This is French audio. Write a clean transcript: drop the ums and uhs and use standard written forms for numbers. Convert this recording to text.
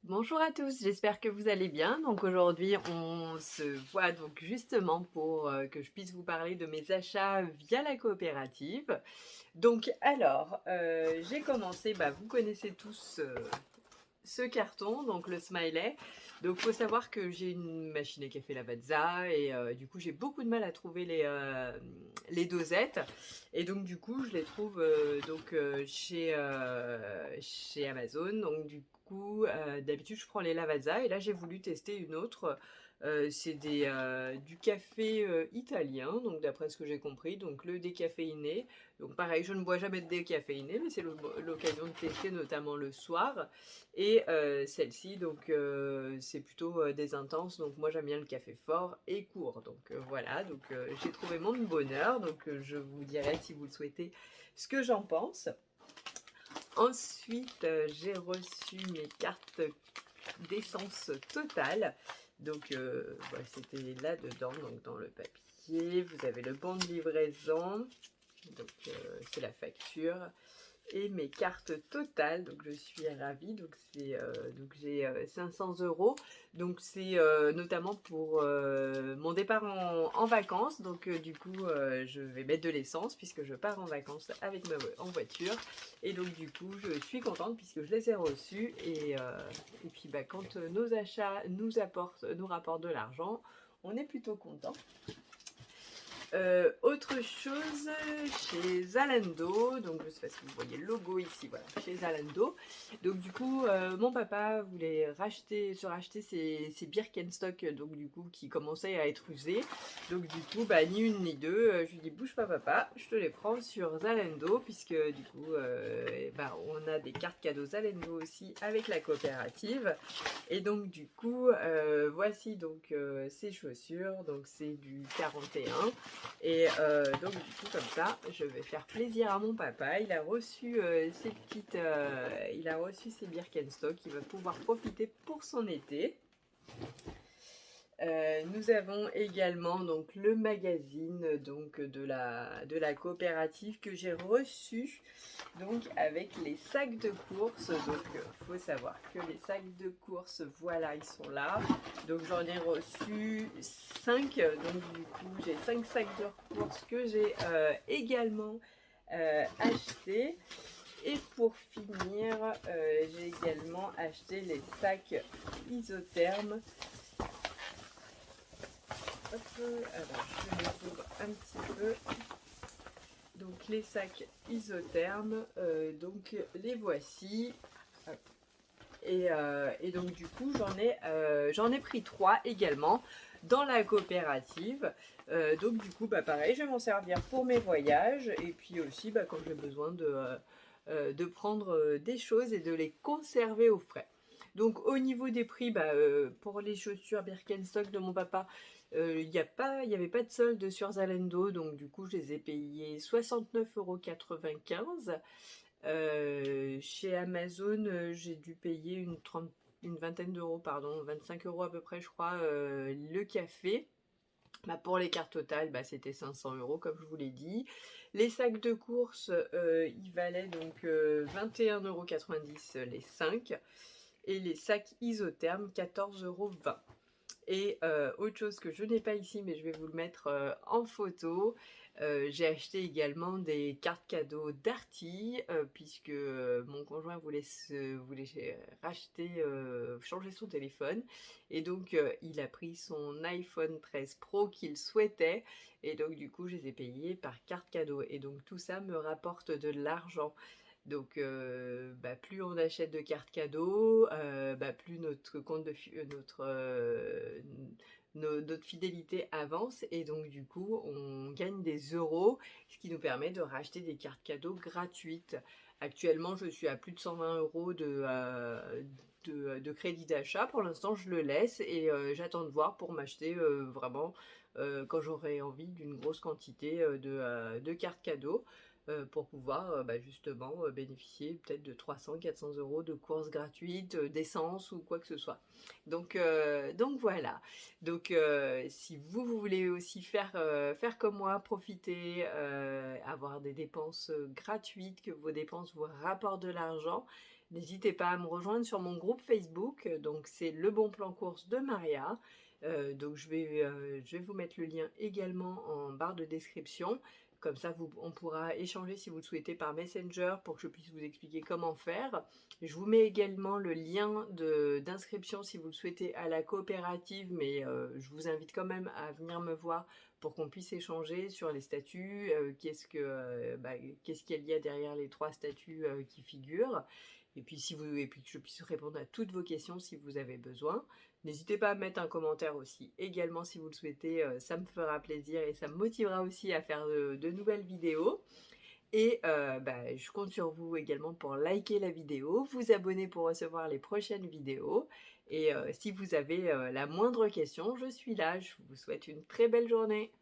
Bonjour à tous, j'espère que vous allez bien. Donc aujourd'hui, on se voit donc justement pour que je puisse vous parler de mes achats via la coopérative. Donc alors, j'ai commencé, vous connaissez tous ce carton, donc le smiley. Donc il faut savoir que j'ai une machine à café Lavazza et du coup j'ai beaucoup de mal à trouver les dosettes. Et donc du coup je les trouve chez Amazon. Donc du coup d'habitude je prends les Lavazza et là j'ai voulu tester une autre. C'est du café italien, donc d'après ce que j'ai compris, donc le décaféiné. Donc pareil, je ne bois jamais de décaféiné, mais c'est l'occasion de tester notamment le soir. Et celle-ci, donc c'est plutôt des intenses. Donc moi j'aime bien le café fort et court. Donc voilà, donc j'ai trouvé mon bonheur. Donc je vous dirai si vous le souhaitez ce que j'en pense. Ensuite, j'ai reçu mes cartes d'essence totale. Donc voilà, c'était là-dedans, donc dans le papier. Vous avez le bon de livraison. Donc c'est la facture et mes cartes totales. Donc je suis ravie. Donc c'est donc j'ai 500 euros. Donc c'est notamment pour mon départ en vacances. Donc du coup je vais mettre de l'essence puisque je pars en vacances avec en voiture. Et donc du coup je suis contente puisque je les ai reçus. Et puis quand nos achats nous rapportent de l'argent, on est plutôt content. Autre chose, chez Zalando, donc je sais pas si vous voyez le logo ici, voilà, chez Zalando. Donc du coup, mon papa voulait se racheter ses Birkenstock, donc du coup, qui commençaient à être usés. Donc du coup, ni une ni deux, je lui dis bouge pas papa, je te les prends sur Zalando, puisque du coup, on a des cartes cadeaux Zalando aussi avec la coopérative. Et donc du coup, voici donc ces chaussures, donc c'est du 41. Et donc du coup comme ça, je vais faire plaisir à mon papa. Il a reçu ses Birkenstock. Il va pouvoir profiter pour son été. Nous avons également donc le magazine donc de la coopérative que j'ai reçu donc avec les sacs de course. Donc faut savoir que les sacs de course, voilà, ils sont là. Donc j'en ai reçu 5. Donc du coup j'ai 5 sacs de course que j'ai également achetés. Et pour finir, j'ai également acheté les sacs isothermes. Hop, alors je les ouvre un petit peu. Donc les sacs isothermes, donc les voici. Hop. Et donc du coup j'en ai pris 3 également dans la coopérative. Donc du coup pareil, je vais m'en servir pour mes voyages et puis aussi quand j'ai besoin de prendre des choses et de les conserver au frais. Donc au niveau des prix, pour les chaussures Birkenstock de mon papa, il n'y avait pas de solde sur Zalando, donc du coup je les ai payés 69,95 €. Chez Amazon, j'ai dû payer une vingtaine d'euros, pardon, 25 euros à peu près, je crois, le café. Pour les cartes totales, c'était 500 euros, comme je vous l'ai dit. Les sacs de course, ils valaient donc 21,90 € les 5. Et les sacs isothermes, 14,20 €. Et autre chose que je n'ai pas ici, mais je vais vous le mettre en photo, j'ai acheté également des cartes cadeaux Darty, puisque mon conjoint voulait changer son téléphone. Et donc il a pris son iPhone 13 Pro qu'il souhaitait. Et donc du coup je les ai payés par carte cadeau. Et donc tout ça me rapporte de l'argent. Donc, plus on achète de cartes cadeaux, plus notre compte notre fidélité avance et donc du coup on gagne des euros, ce qui nous permet de racheter des cartes cadeaux gratuites. Actuellement, je suis à plus de 120 euros de crédit d'achat. Pour l'instant, je le laisse et j'attends de voir pour m'acheter vraiment quand j'aurai envie d'une grosse quantité de cartes cadeaux pour pouvoir justement bénéficier peut-être de 300-400 euros de courses gratuites, d'essence ou quoi que ce soit. Donc voilà. Donc si vous voulez aussi faire comme moi, profiter, avoir des dépenses gratuites, que vos dépenses vous rapportent de l'argent, N'hésitez pas à me rejoindre sur mon groupe Facebook, donc c'est Le Bon Plan Course de Maria. Donc je vais vous mettre le lien également en barre de description. Comme ça, on pourra échanger si vous le souhaitez par Messenger pour que je puisse vous expliquer comment faire. Je vous mets également le lien d'inscription si vous le souhaitez à la coopérative, mais je vous invite quand même à venir me voir pour qu'on puisse échanger sur les statuts, qu'est-ce qu'il y a derrière les 3 statuts qui figurent. Et puis, et puis que je puisse répondre à toutes vos questions si vous avez besoin. N'hésitez pas à mettre un commentaire aussi, également si vous le souhaitez, ça me fera plaisir et ça me motivera aussi à faire de nouvelles vidéos. Et je compte sur vous également pour liker la vidéo, vous abonner pour recevoir les prochaines vidéos. Et si vous avez la moindre question, je suis là. Je vous souhaite une très belle journée.